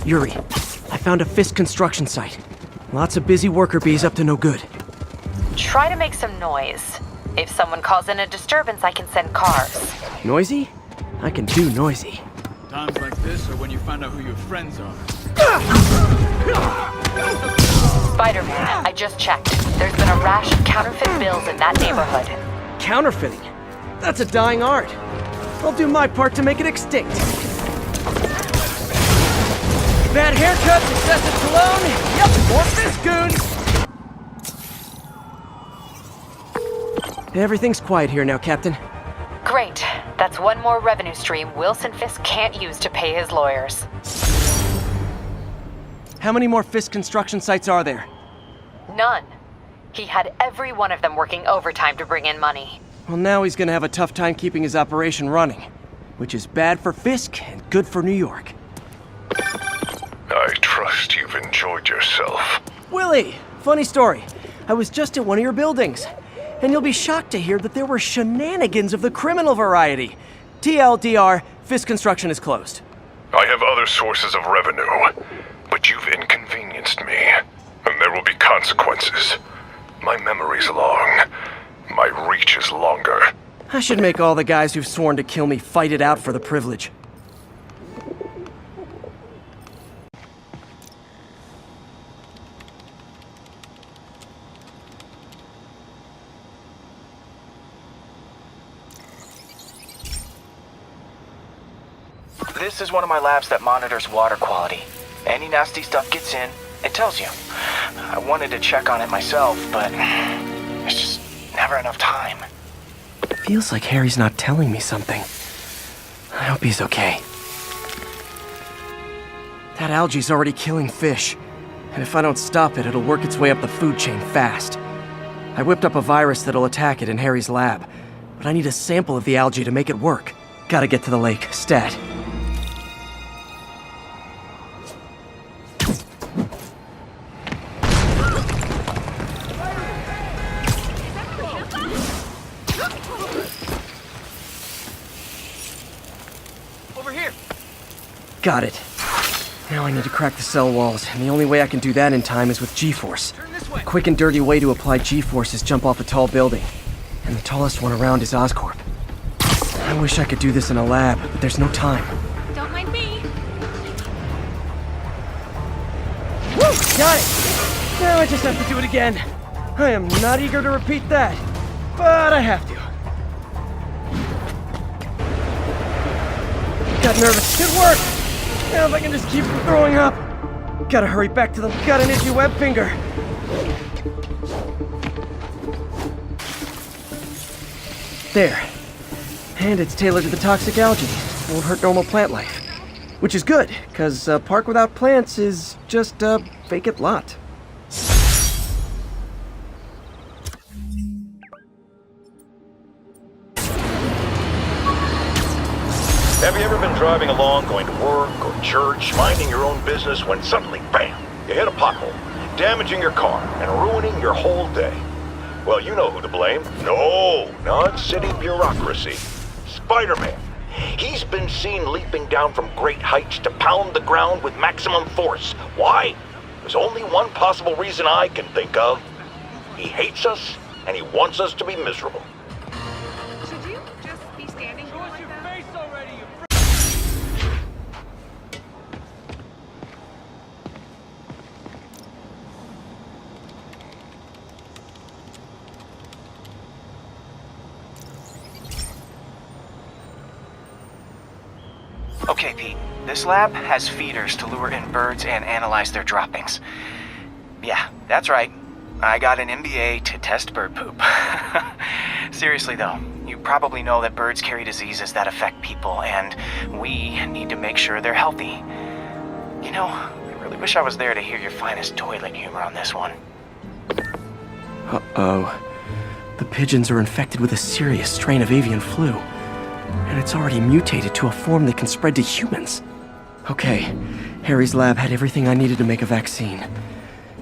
Yuri, I found a Fisk construction site. Lots of busy worker bees up to no good. Try to make some noise. If someone calls in a disturbance, I can send cars. Noisy? I can do noisy. Times like this are when you find out who your friends are. Spider-Man, I just checked. There's been a rash of counterfeit bills in that neighborhood. Counterfeiting? That's a dying art. I'll do my part to make it extinct. Bad haircuts, excessive cologne. Yep, more Fisk goons. Everything's quiet here now, Captain. Great. That's one more revenue stream Wilson Fisk can't use to pay his lawyers. How many more Fisk construction sites are there? None. He had every one of them working overtime to bring in money. Well, now he's gonna have a tough time keeping his operation running, which is bad for Fisk and good for New York. I trust you've enjoyed yourself. Willie, funny story. I was just at one of your buildings, and you'll be shocked to hear that there were shenanigans of the criminal variety. TLDR, Fisk construction is closed. I have other sources of revenue, but you've inconvenienced me, and there will be consequences. My memory's long. My reach is longer. I should make all the guys who've sworn to kill me fight it out for the privilege. This is one of my labs that monitors water quality. Any nasty stuff gets in, it tells you. I wanted to check on it myself, but there's just never enough time. Feels like Harry's not telling me something. I hope he's okay. That algae's already killing fish, and if I don't stop it, it'll work its way up the food chain fast. I whipped up a virus that'll attack it in Harry's lab, but I need a sample of the algae to make it work. Gotta get to the lake, stat. Got it. Now I need to crack the cell walls, and the only way I can do that in time is with G-Force. A quick and dirty way to apply G-Force is jump off a tall building. And the tallest one around is Oscorp. I wish I could do this in a lab, but there's no time. Don't mind me. Woo! Got it! Now I just have to do it again. I am not eager to repeat that, but I have to. Got nervous. Good work! Now if I can just keep from throwing up. Gotta hurry back to them. Got an itchy web finger. There. And it's tailored to the toxic algae. Won't hurt normal plant life. Which is good, because a park without plants is just a vacant lot. Have you ever been driving along, going to work or church, minding your own business, when suddenly, bam, you hit a pothole, damaging your car and ruining your whole day? Well, you know who to blame. No, not city bureaucracy. Spider-Man. He's been seen leaping down from great heights to pound the ground with maximum force. Why? There's only one possible reason I can think of. He hates us, and he wants us to be miserable. Should you just be standing there like that? Okay, Pete. This lab has feeders to lure in birds and analyze their droppings. Yeah, that's right. I got an MBA to test bird poop. Seriously though, you probably know that birds carry diseases that affect people, and we need to make sure they're healthy. You know, I really wish I was there to hear your finest toilet humor on this one. Uh-oh. The pigeons are infected with a serious strain of avian flu. And it's already mutated to a form that can spread to humans. Okay, Harry's lab had everything I needed to make a vaccine.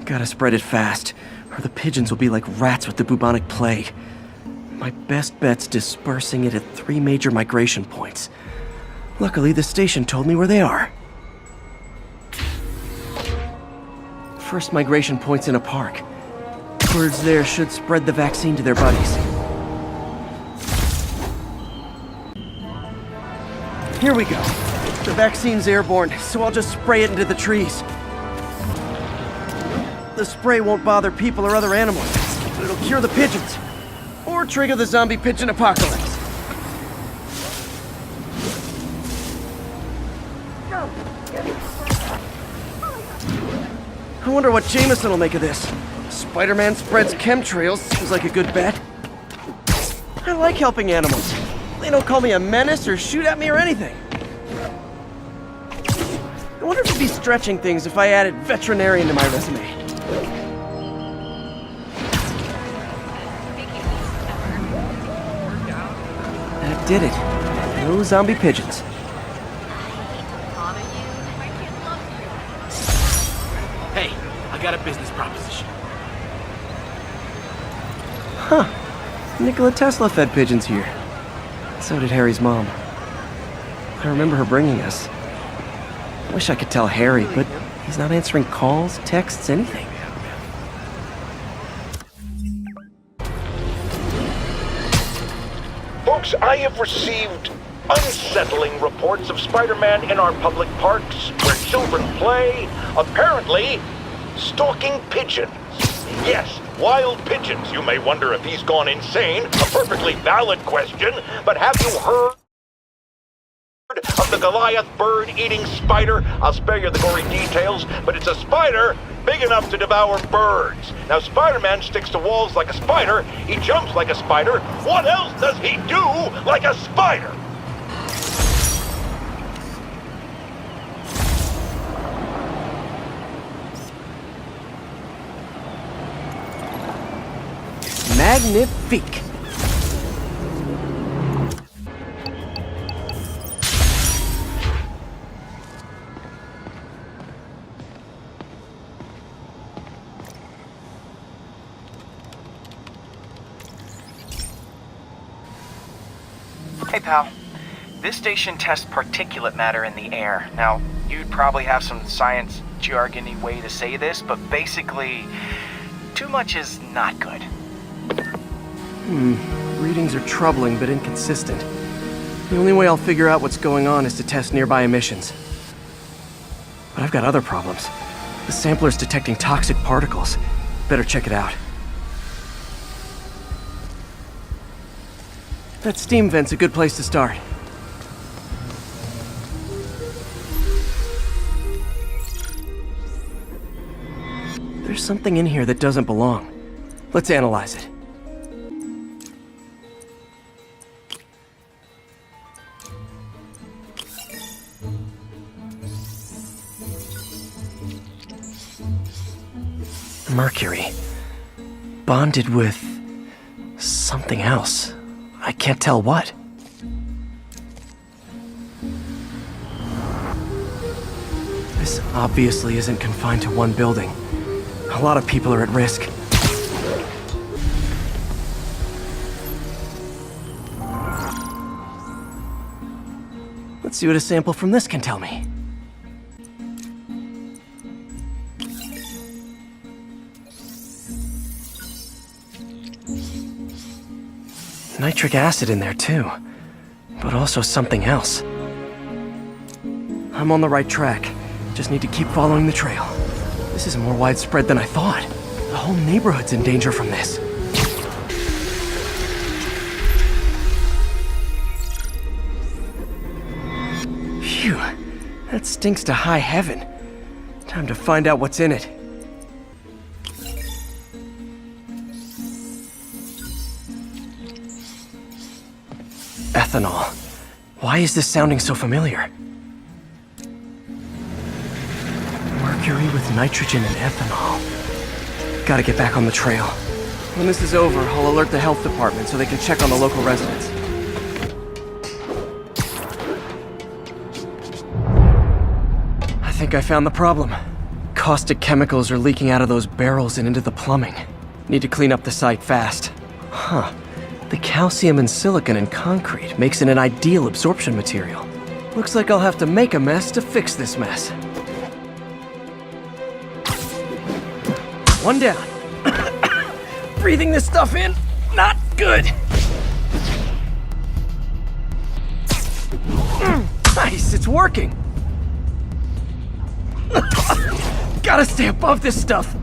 Gotta spread it fast, or the pigeons will be like rats with the bubonic plague. My best bet's dispersing it at 3 major migration points. Luckily, the station told me where they are. First migration point's in a park. Birds there should spread the vaccine to their buddies. Here we go. The vaccine's airborne, so I'll just spray it into the trees. The spray won't bother people or other animals, but it'll cure the pigeons. Or trigger the zombie pigeon apocalypse. I wonder what Jameson will make of this. Spider-Man spreads chemtrails, seems like a good bet. I like helping animals. They don't call me a menace or shoot at me or anything. I wonder if it'd be stretching things if I added veterinarian to my resume. That did it. No zombie pigeons. Hey, I got a business proposition. Huh. Nikola Tesla fed pigeons here. So did Harry's mom. I remember her bringing us. I wish I could tell Harry, but he's not answering calls, texts, anything. Folks, I have received unsettling reports of Spider-Man in our public parks where children play, apparently stalking pigeons. Yes, wild pigeons. You may wonder if he's gone insane. A perfectly valid question, but have you heard of the Goliath bird-eating spider? I'll spare you the gory details, but it's a spider big enough to devour birds. Now, Spider-Man sticks to walls like a spider, he jumps like a spider. What else does he do like a spider? Magnifique. Hey, pal. This station tests particulate matter in the air. Now, you'd probably have some science jargony way to say this, but basically, too much is not good. Readings are troubling but inconsistent. The only way I'll figure out what's going on is to test nearby emissions. But I've got other problems. The sampler's detecting toxic particles. Better check it out. That steam vent's a good place to start. There's something in here that doesn't belong. Let's analyze it. Mercury. Bonded with something else. I can't tell what. This obviously isn't confined to one building. A lot of people are at risk. Let's see what a sample from this can tell me. Nitric acid in there too, but also something else. I'm on the right track. Just need to keep following the trail. This is more widespread than I thought. The whole neighborhood's in danger from this. Phew, that stinks to high heaven. Time to find out what's in it. Ethanol. Why is this sounding so familiar? Mercury with nitrogen and ethanol. Gotta get back on the trail. When this is over, I'll alert the health department so they can check on the local residents. I think I found the problem. Caustic chemicals are leaking out of those barrels and into the plumbing. Need to clean up the site fast. Huh. The calcium and silicon in concrete makes it an ideal absorption material. Looks like I'll have to make a mess to fix this mess. One down. Breathing this stuff in, not good. Nice, it's working. Gotta stay above this stuff.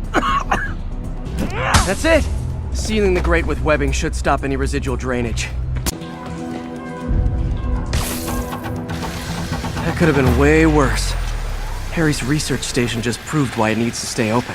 That's it. Sealing the grate with webbing should stop any residual drainage. That could have been way worse. Harry's research station just proved why it needs to stay open.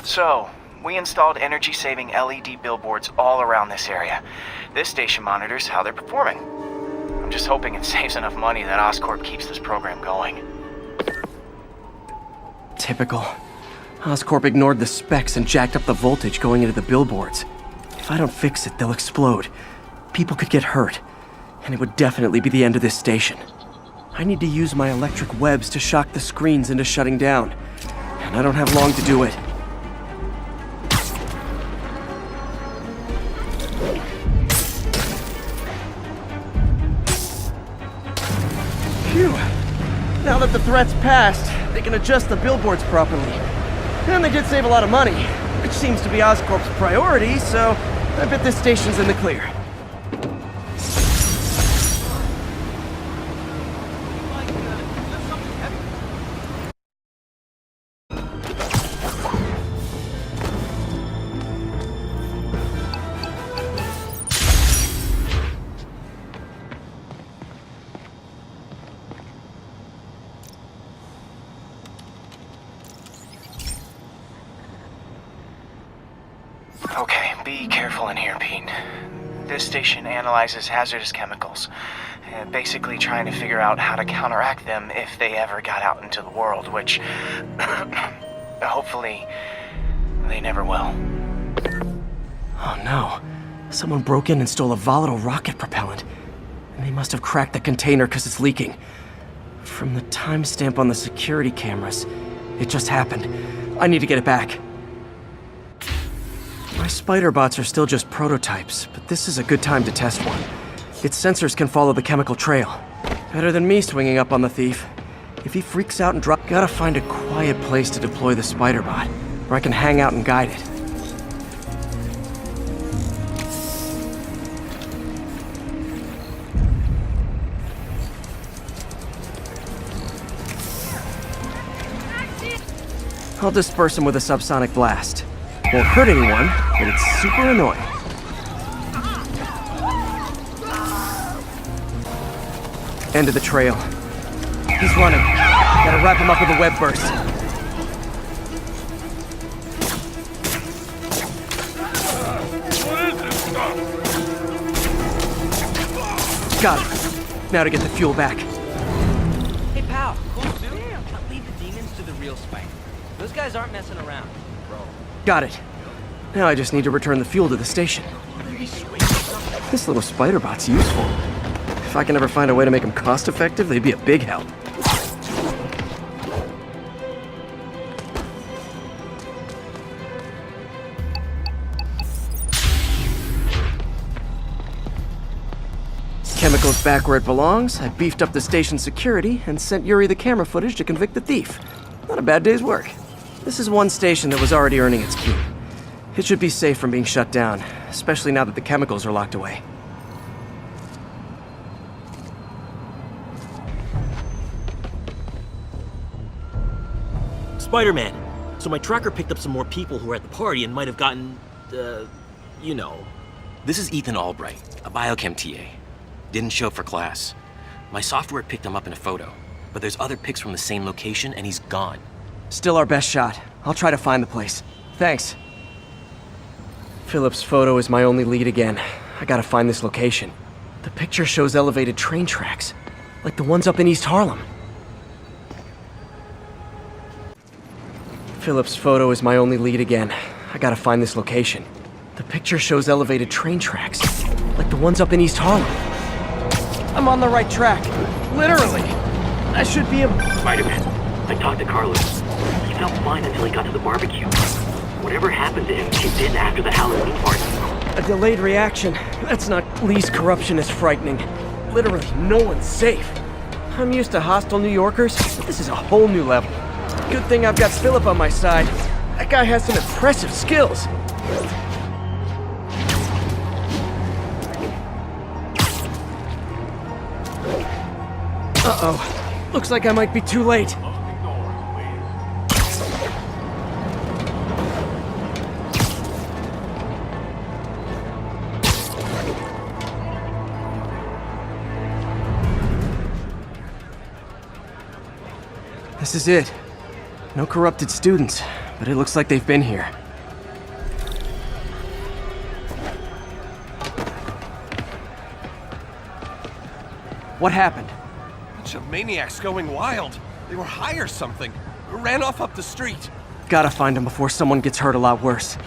So, we installed energy-saving LED billboards all around this area. This station monitors how they're performing. I'm just hoping it saves enough money that Oscorp keeps this program going. Typical. Oscorp ignored the specs and jacked up the voltage going into the billboards. If I don't fix it, they'll explode. People could get hurt. And it would definitely be the end of this station. I need to use my electric webs to shock the screens into shutting down. And I don't have long to do it. Phew. Now that the threat's passed, they can adjust the billboards properly. And they did save a lot of money, which seems to be Oscorp's priority, so I bet this station's in the clear. Okay, be careful in here, Pete. This station analyzes hazardous chemicals, basically trying to figure out how to counteract them if they ever got out into the world, which hopefully they never will. Oh no. Someone broke in and stole a volatile rocket propellant. And they must have cracked the container because it's leaking. From the timestamp on the security cameras, it just happened. I need to get it back. My spider bots are still just prototypes, but this is a good time to test one. Its sensors can follow the chemical trail. Better than me swinging up on the thief. If he freaks out and gotta find a quiet place to deploy the spider bot, where I can hang out and guide it. I'll disperse him with a subsonic blast. Won't hurt anyone, but it's super annoying. End of the trail. He's running. Gotta wrap him up with a web burst. Got him. Now to get the fuel back. Hey, pal. Cool suit? Damn. Leave the demons to the real Spider. Those guys aren't messing around, bro. Got it. Now I just need to return the fuel to the station. This little spider bot's useful. If I can ever find a way to make them cost-effective, they'd be a big help. Chemicals back where it belongs. I beefed up the station's security and sent Yuri the camera footage to convict the thief. Not a bad day's work. This is one station that was already earning its keep. It should be safe from being shut down, especially now that the chemicals are locked away. Spider-Man. So my tracker picked up some more people who were at the party and might have gotten, you know. This is Ethan Albright, a biochem TA. Didn't show up for class. My software picked him up in a photo, but there's other pics from the same location and he's gone. Still our best shot. I'll try to find the place. Thanks. Philip's photo is my only lead again. I gotta find this location. The picture shows elevated train tracks. like the ones up in East Harlem. Philip's photo is my only lead again. I gotta find this location. The picture shows elevated train tracks, like the ones up in East Harlem. I'm on the right track. Literally. I should be Spider-Man, I talked to Carlos. He felt fine until he got to the barbecue. Whatever happened to him kicked in after the Halloween party. A delayed reaction. That's not least corruption is frightening. Literally, no one's safe. I'm used to hostile New Yorkers, but this is a whole new level. Good thing I've got Philip on my side. That guy has some impressive skills. Uh-oh. Looks like I might be too late. This is it. No corrupted students, but it looks like they've been here. What happened? Bunch of maniacs going wild. They were high or something. Ran off up the street. Gotta find them before someone gets hurt a lot worse.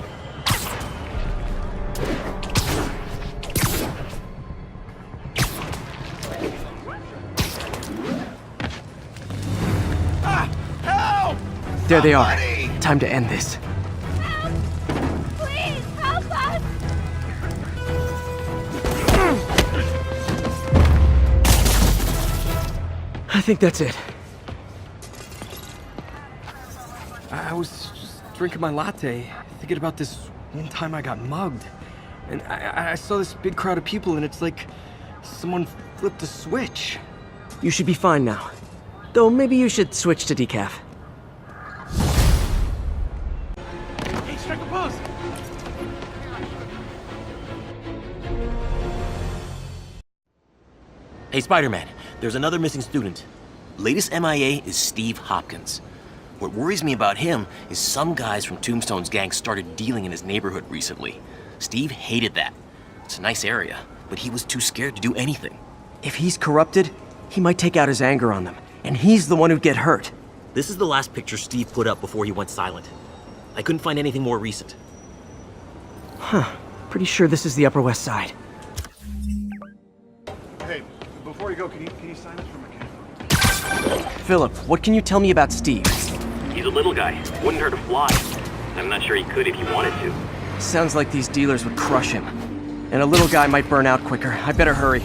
There they are. Time to end this. Please, help us! I think that's it. I was just drinking my latte, thinking about this one time I got mugged. And I saw this big crowd of people, and it's like someone flipped a switch. You should be fine now. Though maybe you should switch to decaf. Hey, strike a pose! Hey, Spider-Man, there's another missing student. Latest MIA is Steve Hopkins. What worries me about him is some guys from Tombstone's gang started dealing in his neighborhood recently. Steve hated that. It's a nice area, but he was too scared to do anything. If he's corrupted, he might take out his anger on them, and he's the one who'd get hurt. This is the last picture Steve put up before he went silent. I couldn't find anything more recent. Huh. Pretty sure this is the Upper West Side. Hey, before you go, can you sign this for my camera? Philip, what can you tell me about Steve? He's a little guy. Wouldn't hurt a fly. I'm not sure he could if he wanted to. Sounds like these dealers would crush him. And a little guy might burn out quicker. I better hurry.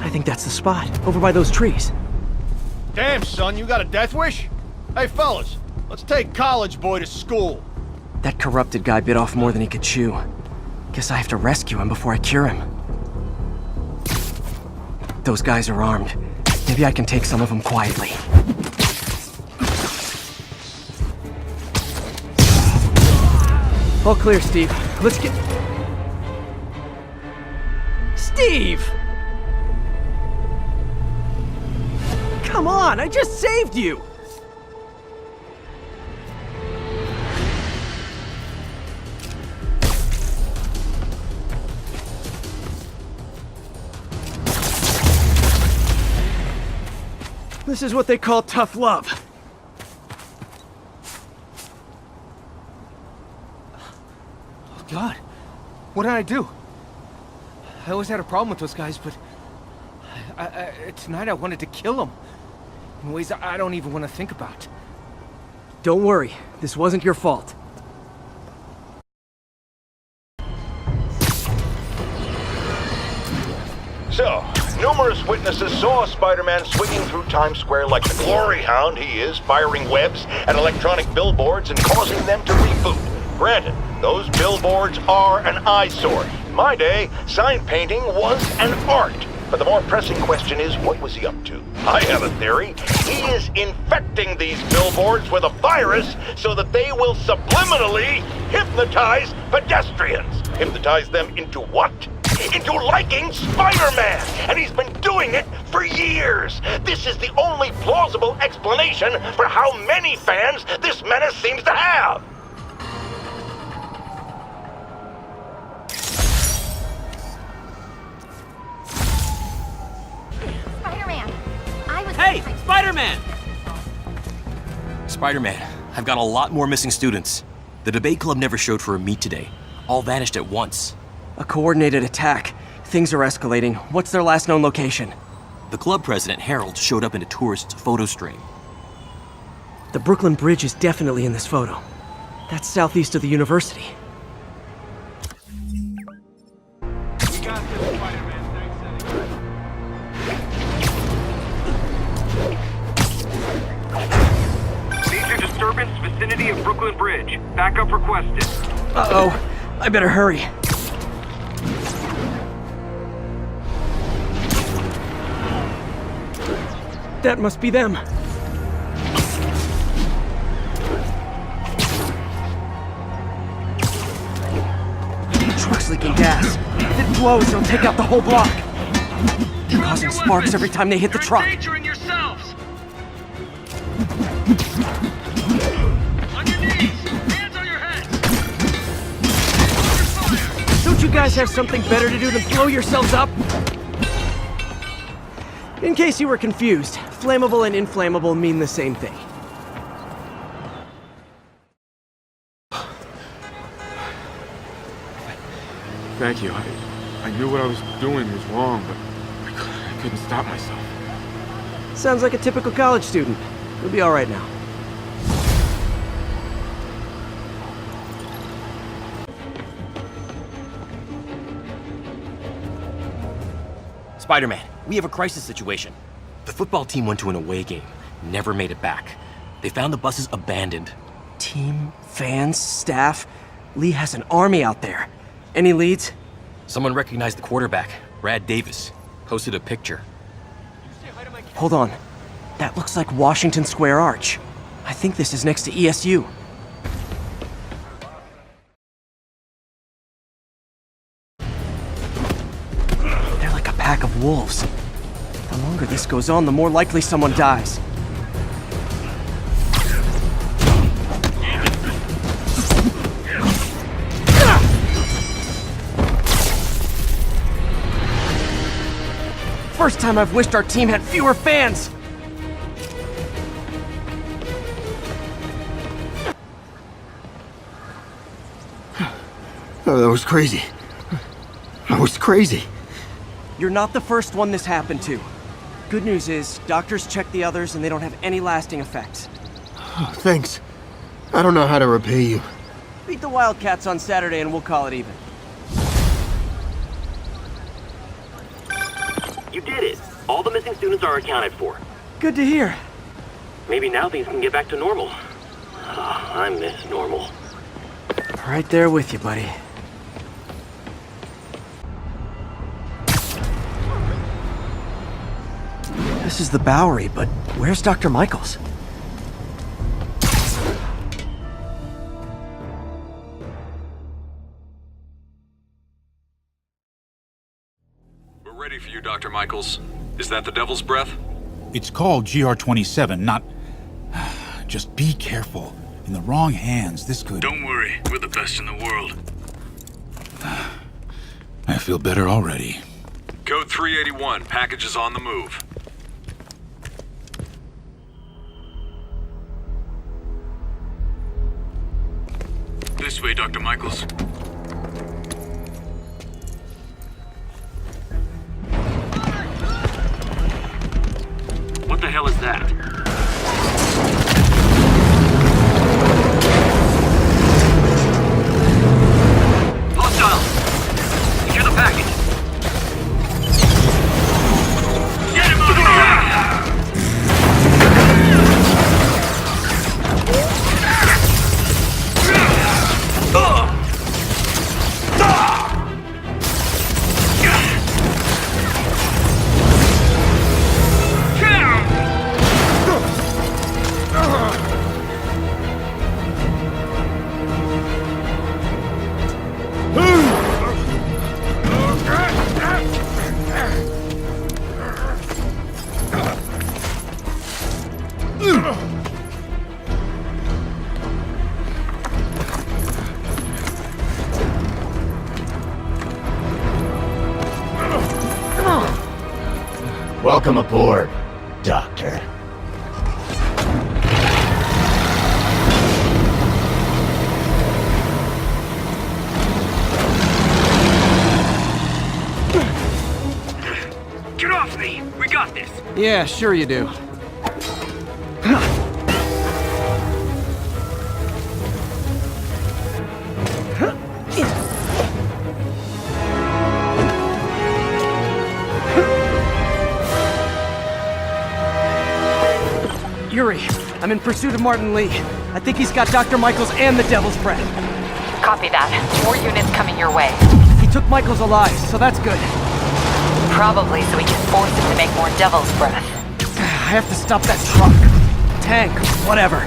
I think that's the spot, over by those trees. Damn, son, you got a death wish? Hey, fellas, let's take college boy to school. That corrupted guy bit off more than he could chew. Guess I have to rescue him before I cure him. Those guys are armed. Maybe I can take some of them quietly. All clear, Steve. Let's get... Steve! Come on, I just saved you! This is what they call tough love. Oh, God. What did I do? I always had a problem with those guys, but... tonight I wanted to kill them. In ways I don't even want to think about. Don't worry, this wasn't your fault. So, numerous witnesses saw Spider-Man swinging through Times Square like the glory hound he is, firing webs at electronic billboards and causing them to reboot. Granted, those billboards are an eyesore. In my day, sign painting was an art. But the more pressing question is, what was he up to? I have a theory. He is infecting these billboards with a virus so that they will subliminally hypnotize pedestrians. Hypnotize them into what? Into liking Spider-Man! And he's been doing it for years! This is the only plausible explanation for how many fans this menace seems to have! Spider-Man! Spider-Man, I've got a lot more missing students. The debate club never showed for a meet today. All vanished at once. A coordinated attack. Things are escalating. What's their last known location? The club president, Harold, showed up in a tourist's photo stream. The Brooklyn Bridge is definitely in this photo. That's southeast of the university. Major disturbance vicinity of Brooklyn Bridge. Backup requested. Uh-oh. I better hurry. That must be them. Truck's leaking gas. If it blows, it'll take out the whole block. They're causing sparks every time they hit the truck. Endangering yourselves. On your knees. Hands on your heads. Don't you guys have something better to do than blow yourselves up? In case you were confused, flammable and inflammable mean the same thing. Thank you. I knew what I was doing was wrong, but I couldn't stop myself. Sounds like a typical college student. You'll be all right now. Spider-Man, we have a crisis situation. The football team went to an away game, never made it back. They found the buses abandoned. Team, fans, staff. Lee has an army out there. Any leads? Someone recognized the quarterback, Brad Davis. Posted a picture. Hold on. That looks like Washington Square Arch. I think this is next to ESU. They're like a pack of wolves. The longer this goes on, the more likely someone dies. First time I've wished our team had fewer fans! Oh, that was crazy. That was crazy. You're not the first one this happened to. Good news is, doctors checked the others and they don't have any lasting effects. Oh, thanks. I don't know how to repay you. Beat the Wildcats on Saturday and we'll call it even. You did it. All the missing students are accounted for. Good to hear. Maybe now things can get back to normal. I miss normal. Right there with you, buddy. This is the Bowery, but where's Dr. Michaels? We're ready for you, Dr. Michaels. Is that the Devil's Breath? It's called GR-27, not... Just be careful. In the wrong hands, this could... Don't worry, we're the best in the world. I feel better already. Code 381, package is on the move. This way, Dr. Michaels. What the hell is that? Hostile! Secure the package! Get him out of here! Welcome aboard, Doctor. Yeah, sure you do. Yuri, I'm in pursuit of Martin Lee. I think he's got Dr. Michaels and the Devil's Breath. Copy that. More units coming your way. He took Michaels alive, so that's good. Probably so we can force him to make more Devil's Breath. I have to stop that truck. Tank, whatever.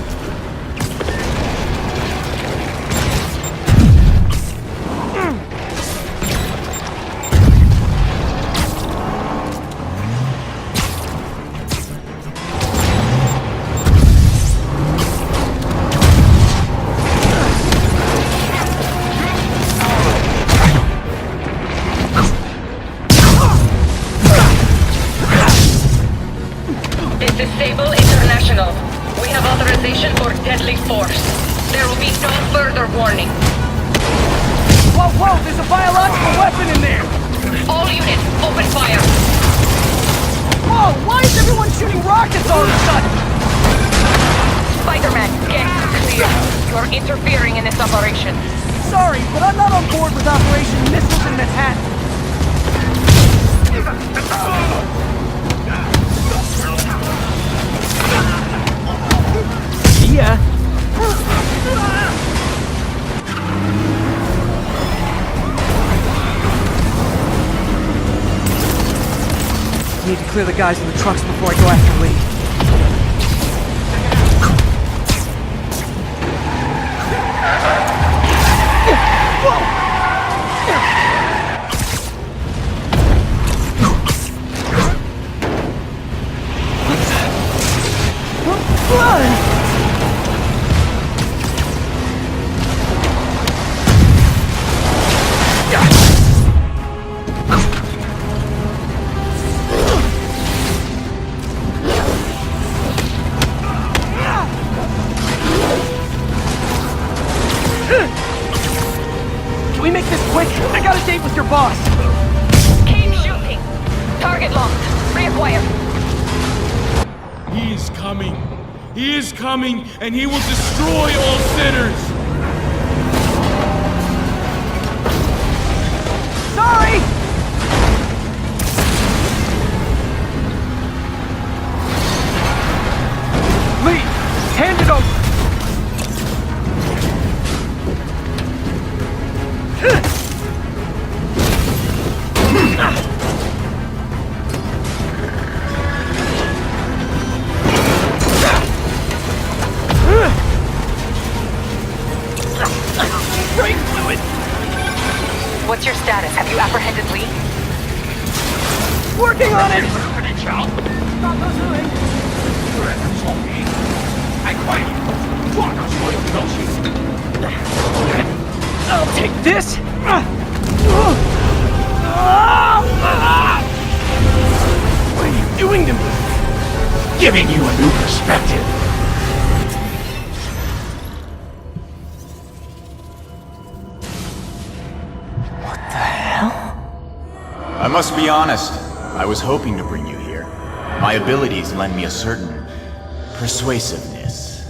Disable International. We have authorization for deadly force. There will be no further warning. Whoa, whoa, there's a biological weapon in there! All units, open fire! Whoa, why is everyone shooting rockets all of a sudden? Spider-Man, get clear. You're interfering in this operation. Sorry, but I'm not on board with Operation Missiles in Manhattan. Yeah. Need to clear the guys in the trucks before I go after Lee. Can we make this quick? I got a date with your boss. Keep shooting. Target locked. Reacquire. He is coming. He is coming, and he will destroy all sinners. Sorry! Lee, hand it over. What's your status? Have you apprehended Lee? Working on it! I'll take this! What are you doing to me? Giving you a new perspective. I must be honest, I was hoping to bring you here. My abilities lend me a certain persuasiveness.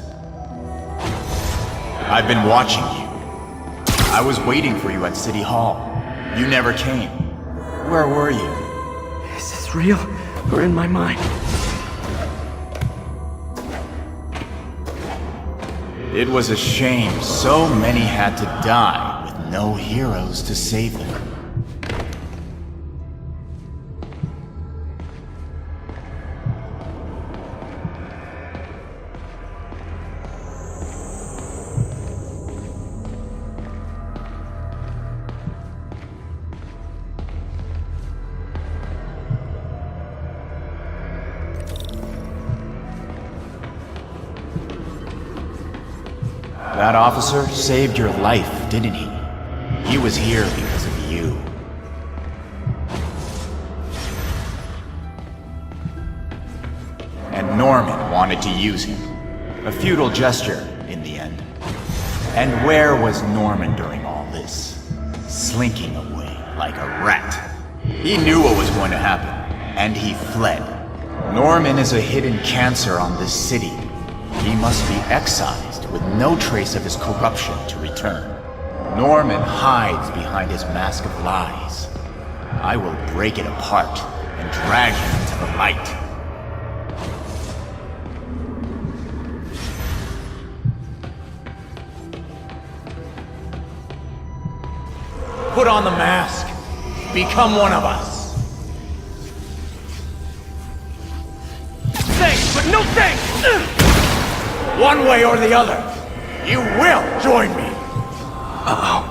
I've been watching you. I was waiting for you at City Hall. You never came. Where were you? Is this real or in my mind? It was a shame so many had to die with no heroes to save them. That officer saved your life, didn't he? He was here because of you. And Norman wanted to use him. A futile gesture, in the end. And where was Norman during all this? Slinking away like a rat. He knew what was going to happen, and he fled. Norman is a hidden cancer on this city. He must be excised with no trace of his corruption to return. Norman hides behind his mask of lies. I will break it apart and drag him into the light. Put on the mask. Become one of us. Thanks, but no thanks! One way or the other, you will join me. Uh-oh.